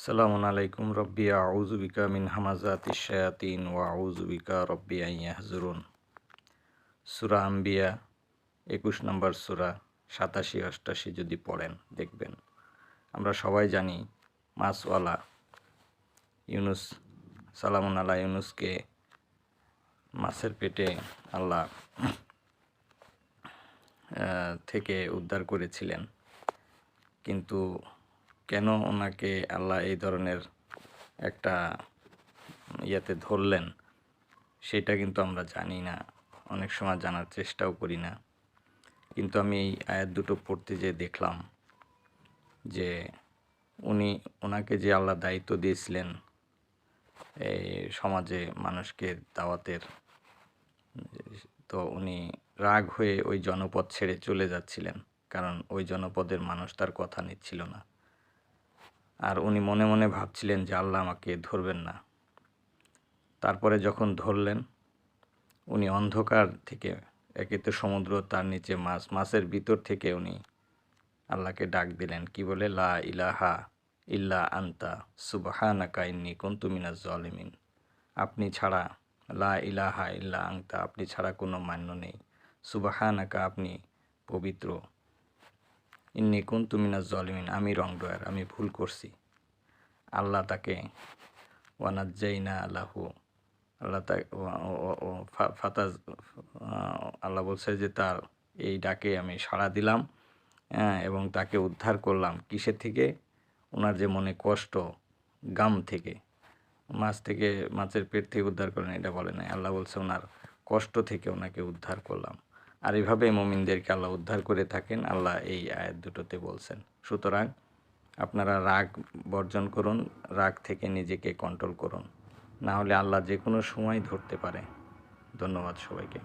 সালামুন আলাইকুম রব্বি আউযু বিকা মিন হামাযাতিশ শায়াতিন ওয়া আউযু বিকা রব্বি আন ইয়াহযুরুন। সূরা আম্বিয়া ২১ নম্বর সূরা ৮৭-৮৮ যদি পড়েন দেখবেন। আমরা সবাই জানি মাছওয়ালা ইউনুস সালামুন আলা ইউনুসকে মাছের পেটে আল্লাহ থেকে উদ্ধার করেছিলেন, কিন্তু কেন ওনাকে আল্লাহ এই ধরনের একটা ইয়েতে ধরলেন সেটা কিন্তু আমরা জানি না, অনেক সময় জানার চেষ্টাও করি না। কিন্তু আমি এই আয়াত দুটো পড়তে যেয়ে দেখলাম যে ওনাকে যে আল্লাহ দায়িত্ব দিয়েছিলেন এই সমাজে মানুষকে দাওয়াতের, তো উনি রাগ হয়ে ওই জনপদ ছেড়ে চলে যাচ্ছিলেন, কারণ ওই জনপদের মানুষ তার কথা নিচ্ছিল না। আর উনি মনে মনে ভাবছিলেন যে আল্লাহ আমাকে ধরবেন না। তারপরে যখন ধরলেন, উনি অন্ধকার থেকে, একে তো সমুদ্র, তার নিচে মাছ, মাছের ভিতর থেকে উনি আল্লাহকে ডাক দিলেন, কি বলে? লা ইলাহা ইল্লা আনতা সুবহানাকা ইন্নী কুনতু মিনাজ জালিমিন। আপনি ছাড়া, লা ইলাহা ইল্লা আনতা, আপনি ছাড়া কোনো মান্য নেই, সুবহানাকা, আপনি পবিত্র, ইন্নী কুনতু মিনাজ জালিমিন, আমি রংডয়ার, আমি ভুল করছি। আল্লাহ তাকে ওয়ানাজ্জাইনা লাহু, আল্লাহ তাকে ফাতাজ, আল্লাহ বলছে যে তার এই ডাকে আমি সাড়া দিলাম, এবং তাকে উদ্ধার করলাম। কিসের থেকে? ওনার যে মনে কষ্ট, গাম থেকে, মাছ থেকে, মাছের পেট থেকে উদ্ধার করলেন এটা বলে নাই, আল্লাহ বলছে ওনার কষ্ট থেকে ওনাকে উদ্ধার করলাম। আর এইভাবে মুমিনদেরকে আল্লাহ উদ্ধার করে থাকেন, আল্লাহ এই আয়াত দুটোতে বলছেন। সুতরাং আপনারা রাগ বর্জন করুন, রাগ থেকে নিজেকে কন্ট্রোল করুন, না হলে আল্লাহ যে কোনো সময় ধরতে পারে। ধন্যবাদ সবাইকে।